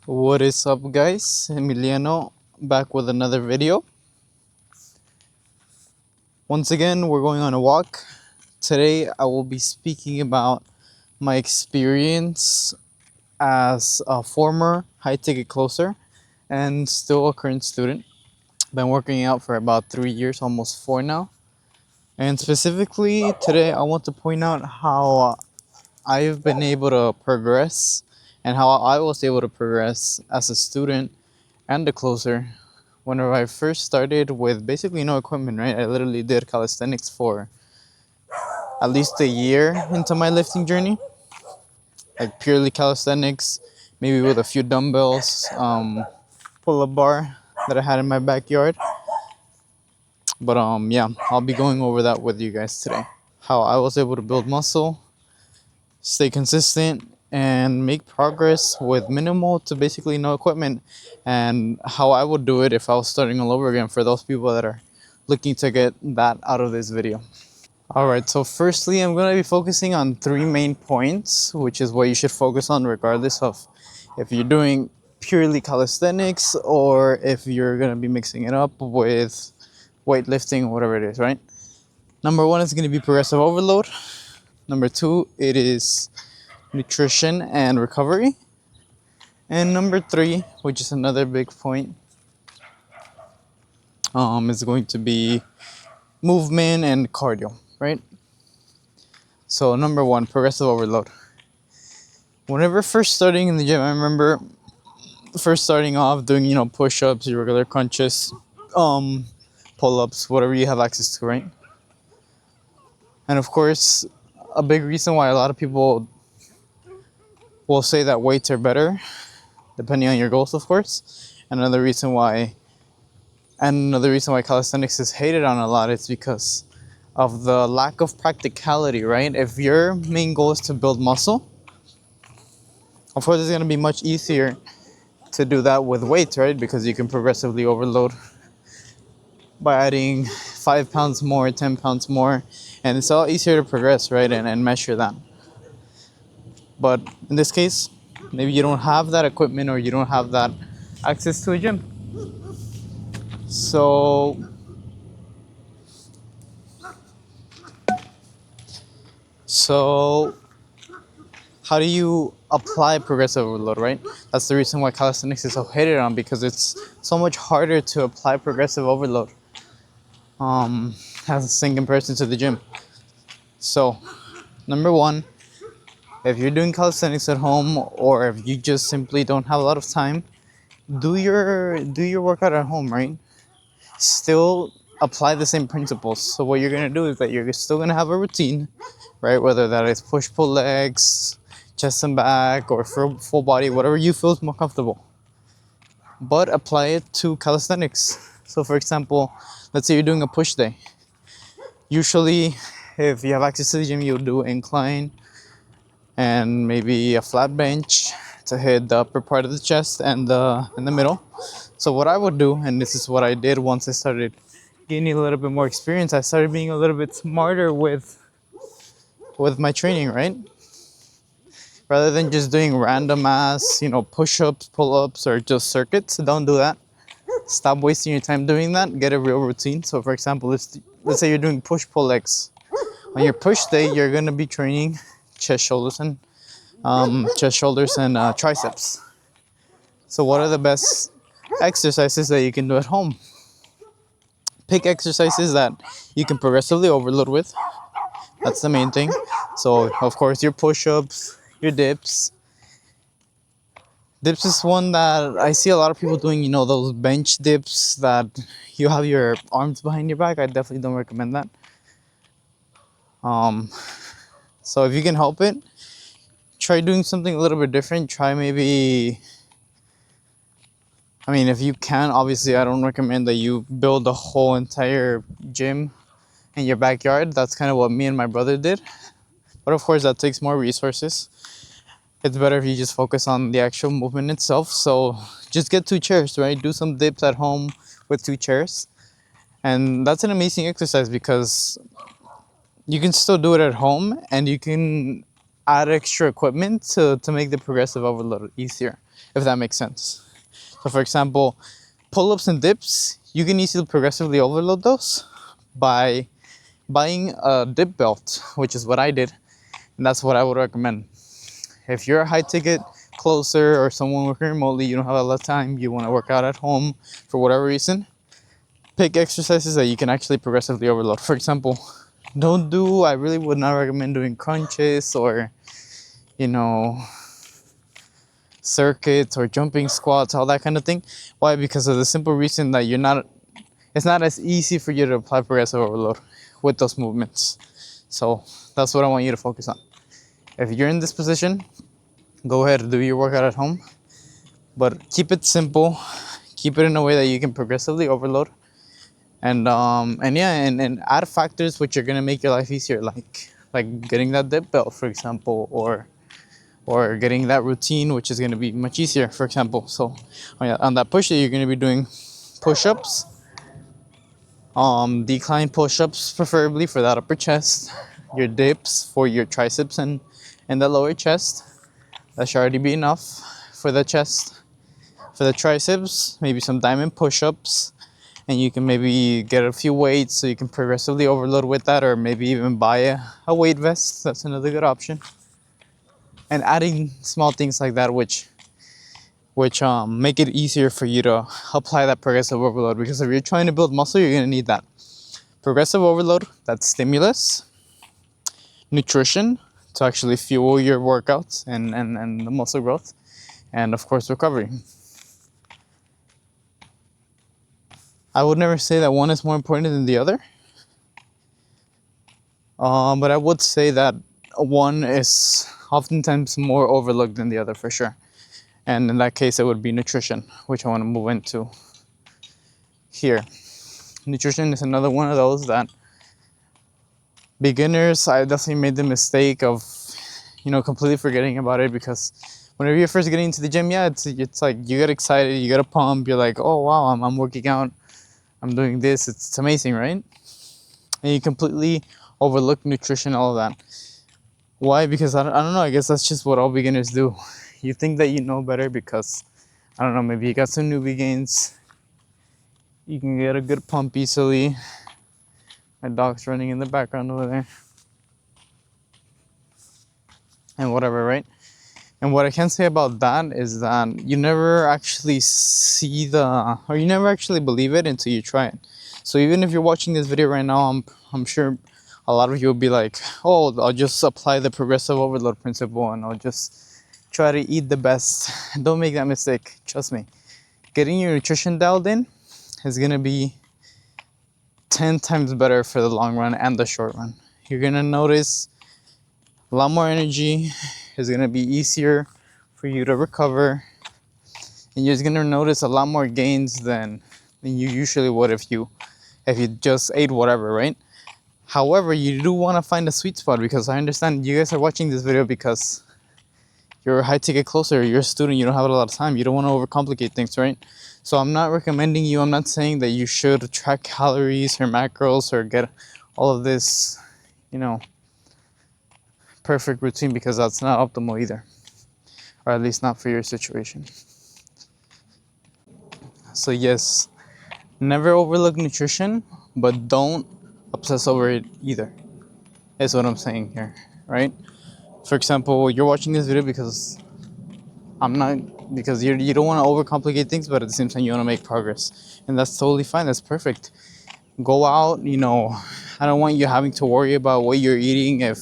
What is up, guys? Emiliano back with another video. Once again, we're going on a walk. Today, I will be speaking about my experience as a former high ticket closer and still a current student. Been working out for about 3 years, almost four now. And specifically, today, I want to point out how I've been able to progress and how I was able to progress as a student and a closer. Whenever I first started with basically no equipment, right? I literally did calisthenics for at least a year into my lifting journey, like purely calisthenics, maybe with a few dumbbells, pull-up bar that I had in my backyard. But yeah, I'll be going over that with you guys today. How I was able to build muscle, stay consistent, and make progress with minimal to basically no equipment, and how I would do it if I was starting all over again for those people that are looking to get that out of this video. All right, so firstly, I'm going to be focusing on three main points, which is what you should focus on regardless of if you're doing purely calisthenics or if you're going to be mixing it up with weightlifting, whatever it is, right? Number one is going to be progressive overload. Number two, it is nutrition and recovery. And number three, which is another big point, is going to be movement and cardio, right? So number one, progressive overload. Whenever first starting in the gym, I remember first starting off doing, push-ups, your regular crunches, pull-ups, whatever you have access to, right? And of course, a big reason why a lot of people will say that weights are better, depending on your goals, of course. And another reason why calisthenics is hated on a lot is because of the lack of practicality, right? If your main goal is to build muscle, of course it's going to be much easier to do that with weights, right? Because you can progressively overload by adding 5 pounds more, 10 pounds more, and it's all easier to progress, right? And measure that. But in this case, maybe you don't have that equipment or you don't have that access to a gym. So how do you apply progressive overload, right? That's the reason why calisthenics is so hated on, because it's so much harder to apply progressive overload as in comparison to the gym. So number one, if you're doing calisthenics at home or if you just simply don't have a lot of time, do your workout at home, right? Still apply the same principles. So what you're gonna do is that you're still gonna have a routine, right? Whether that is push pull legs, chest and back, or full body, whatever you feel is more comfortable. But apply it to calisthenics. So for example, let's say you're doing a push day. Usually, if you have access to the gym, you'll do incline and maybe a flat bench to hit the upper part of the chest and in the middle. So what I would do, and this is what I did once I started gaining a little bit more experience, I started being a little bit smarter with my training, right? Rather than just doing random ass, push-ups, pull-ups, or just circuits, don't do that. Stop wasting your time doing that. Get a real routine. So for example, let's say you're doing push-pull legs. On your push day, you're gonna be training chest, shoulders, and triceps. So what are the best exercises that you can do at home? Pick exercises that you can progressively overload with. That's the main thing. So of course your push-ups, your dips. Dips is one that I see a lot of people doing, those bench dips that you have your arms behind your back. I definitely don't recommend that. So if you can help it, try doing something a little bit different. Try maybe, if you can, obviously I don't recommend that you build a whole entire gym in your backyard. That's kind of what me and my brother did. But of course that takes more resources. It's better if you just focus on the actual movement itself. So just get 2 chairs, right? Do some dips at home with 2 chairs. And that's an amazing exercise because you can still do it at home and you can add extra equipment to make the progressive overload easier. if that makes sense. So for example, pull-ups and dips, you can easily progressively overload those by buying a dip belt, which is what I did, and that's what I would recommend. If you're a high ticket closer or someone working remotely, you don't have a lot of time, you want to work out at home for whatever reason, pick exercises that you can actually progressively overload. For example, I really would not recommend doing crunches or, you know, circuits or jumping squats, all that kind of thing. Why? Because of the simple reason that it's not as easy for you to apply progressive overload with those movements. So that's what I want you to focus on. If you're in this position, go ahead and do your workout at home, but keep it simple, keep it in a way that you can progressively overload, and add factors which are gonna make your life easier, like getting that dip belt, for example, or getting that routine, which is gonna be much easier, for example. So on that push day, you're gonna be doing push-ups, decline push-ups, preferably for that upper chest, your dips for your triceps and the lower chest. That should already be enough for the chest. For the triceps, maybe some diamond push-ups, and you can maybe get a few weights so you can progressively overload with that, or maybe even buy a weight vest. That's another good option. And adding small things like that which make it easier for you to apply that progressive overload, because if you're trying to build muscle, you're going to need that progressive overload, that stimulus, nutrition to actually fuel your workouts and the muscle growth, and of course recovery. I would never say that one is more important than the other, but I would say that one is oftentimes more overlooked than the other, for sure. And in that case, it would be nutrition, which I want to move into here. Nutrition is another one of those that beginners, I definitely made the mistake of, completely forgetting about it, because whenever you're first getting into the gym, it's like you get excited, you get a pump, you're like, oh wow, I'm working out, I'm doing this, it's amazing, right? And you completely overlook nutrition, all of that. Why? Because I don't know, I guess that's just what all beginners do. You think that you know better because, I don't know, maybe you got some newbie gains, you can get a good pump easily. My dog's running in the background over there. And whatever, right? And what I can say about that is that you never actually you never actually believe it until you try it. So even if you're watching this video right now, I'm sure a lot of you will be like, oh, I'll just apply the progressive overload principle and I'll just try to eat the best. Don't make that mistake, trust me. Getting your nutrition dialed in is gonna be 10 times better for the long run and the short run. You're gonna notice a lot more energy. It's gonna be easier for you to recover, and you're gonna notice a lot more gains than you usually would if you just ate whatever, right? However, you do want to find a sweet spot, because I understand you guys are watching this video because you're a high ticket closer, you're a student, you don't have a lot of time, you don't want to overcomplicate things, right? So I'm not saying that you should track calories or macros or get all of this, perfect routine, because that's not optimal either, or at least not for your situation. So yes, never overlook nutrition, but don't obsess over it either, is what I'm saying here, right? For example, you're watching this video because you don't want to overcomplicate things, but at the same time you want to make progress, and that's totally fine. That's perfect. Go out, I don't want you having to worry about what you're eating. If,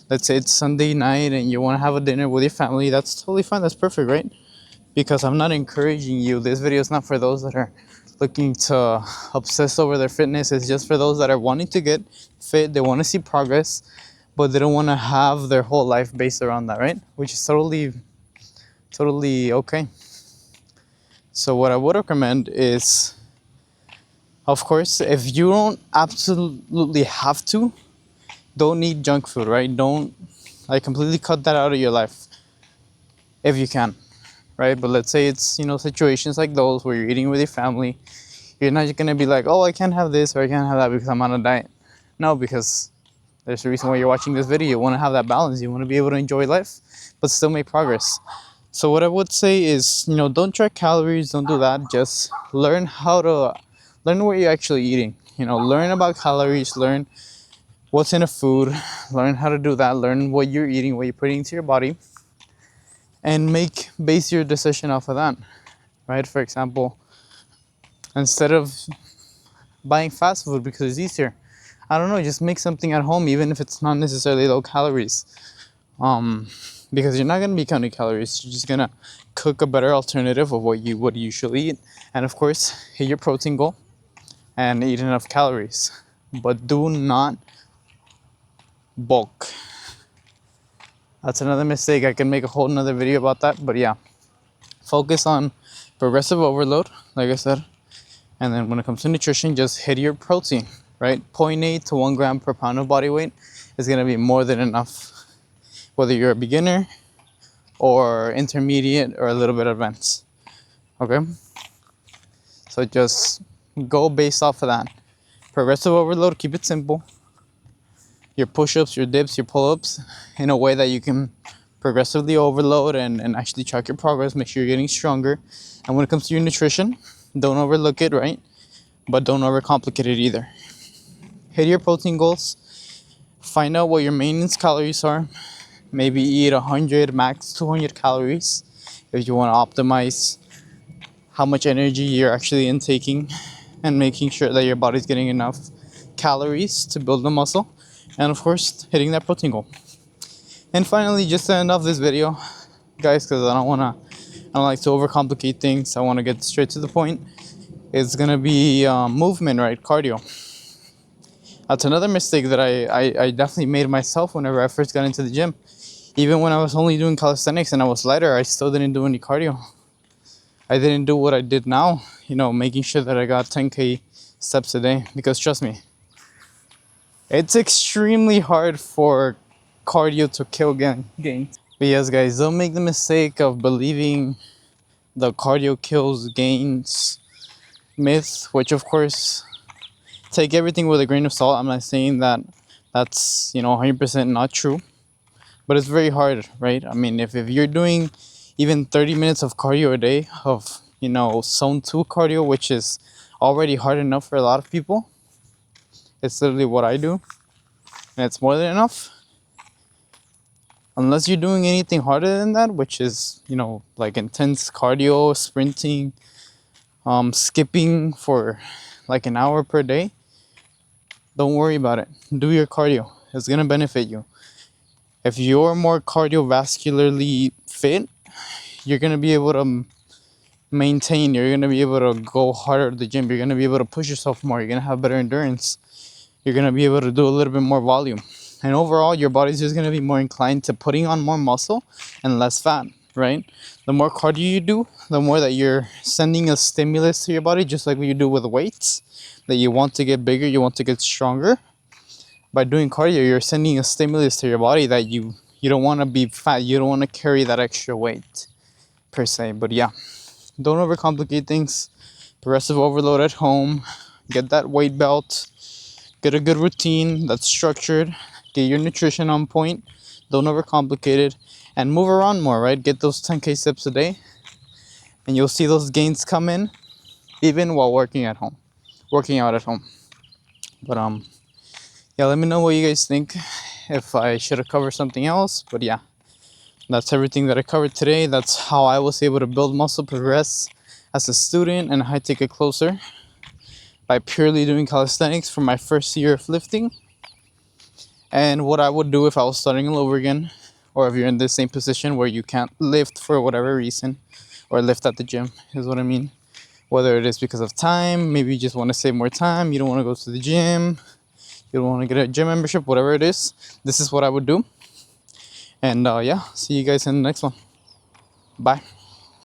let's say, it's Sunday night and you want to have a dinner with your family, that's totally fine. That's perfect, right? Because I'm not encouraging you. This video is not for those that are looking to obsess over their fitness. It's just for those that are wanting to get fit, they want to see progress, but they don't want to have their whole life based around that, right? Which is totally okay. So what I would recommend is, of course, if you don't absolutely have to, don't eat junk food, right? Don't completely cut that out of your life if you can, right? But let's say it's, situations like those where you're eating with your family, you're not just gonna be like, oh, I can't have this or I can't have that because I'm on a diet. No, because there's a reason why you're watching this video. You want to have that balance. You want to be able to enjoy life, but still make progress. So what I would say is, don't track calories, don't do that. Just learn what you're actually eating. Learn about calories, learn what's in a food, learn how to do that, learn what you're eating, what you're putting into your body, and base your decision off of that, right? For example, instead of buying fast food because it's easier, I don't know, just make something at home, even if it's not necessarily low calories. Because you're not gonna be counting calories. You're just gonna cook a better alternative of what you would usually eat, and of course, hit your protein goal and eat enough calories. But do not bulk. That's another mistake. I can make a whole nother video about that. But yeah, focus on progressive overload, like I said. And then when it comes to nutrition, just hit your protein, right? 0.8 to 1 gram per pound of body weight is gonna be more than enough, whether you're a beginner or intermediate or a little bit advanced. Okay? So just go based off of that. Progressive overload, keep it simple. Your push-ups, your dips, your pull-ups in a way that you can progressively overload and actually track your progress, make sure you're getting stronger. And when it comes to your nutrition, don't overlook it, right? But don't overcomplicate it either. Hit your protein goals. Find out what your maintenance calories are. Maybe eat 100, max 200 calories if you want to optimize how much energy you're actually intaking and making sure that your body's getting enough calories to build the muscle. And of course, hitting that protein goal. And finally, just to end off this video, guys, because I don't like to overcomplicate things. I want to get straight to the point. It's gonna be movement, right? Cardio. That's another mistake that I definitely made myself whenever I first got into the gym. Even when I was only doing calisthenics and I was lighter, I still didn't do any cardio. I didn't do what I did now, making sure that I got 10K steps a day. Because trust me, it's extremely hard for cardio to kill gains. But yes, guys, don't make the mistake of believing the cardio kills gains myth, which of course, take everything with a grain of salt. I'm not saying that that's 100% not true, but it's very hard, right? I mean, if you're doing even 30 minutes of cardio a day of zone 2 cardio, which is already hard enough for a lot of people, it's literally what I do, and it's more than enough. Unless you're doing anything harder than that, which is like intense cardio, sprinting, skipping for like an hour per day, don't worry about it. Do your cardio. It's gonna benefit you. If you're more cardiovascularly fit, you're gonna be able to maintain, you're gonna be able to go harder at the gym, you're gonna be able to push yourself more, you're gonna have better endurance, you're gonna be able to do a little bit more volume, and overall your body's just gonna be more inclined to putting on more muscle and less fat, right? The more cardio you do, the more that you're sending a stimulus to your body, just like what you do with weights, that you want to get bigger, you want to get stronger. By doing cardio, you're sending a stimulus to your body that you don't want to be fat, you don't want to carry that extra weight per se. But yeah, don't overcomplicate things. Progressive overload at home. Get that weight belt. Get a good routine that's structured. Get your nutrition on point. Don't overcomplicate it. And move around more, right? Get those 10K steps a day. And you'll see those gains come in even while working out at home. But yeah, let me know what you guys think. If I should have covered something else. But yeah, that's everything that I covered today. That's how I was able to build muscle, progress as a student, and how I take it closer by purely doing calisthenics for my first year of lifting. And what I would do if I was starting all over again, or if you're in the same position where you can't lift for whatever reason, or lift at the gym, is what I mean. Whether it is because of time, maybe you just want to save more time, you don't want to go to the gym, you don't want to get a gym membership, whatever it is, this is what I would do. And yeah, see you guys in the next one. Bye.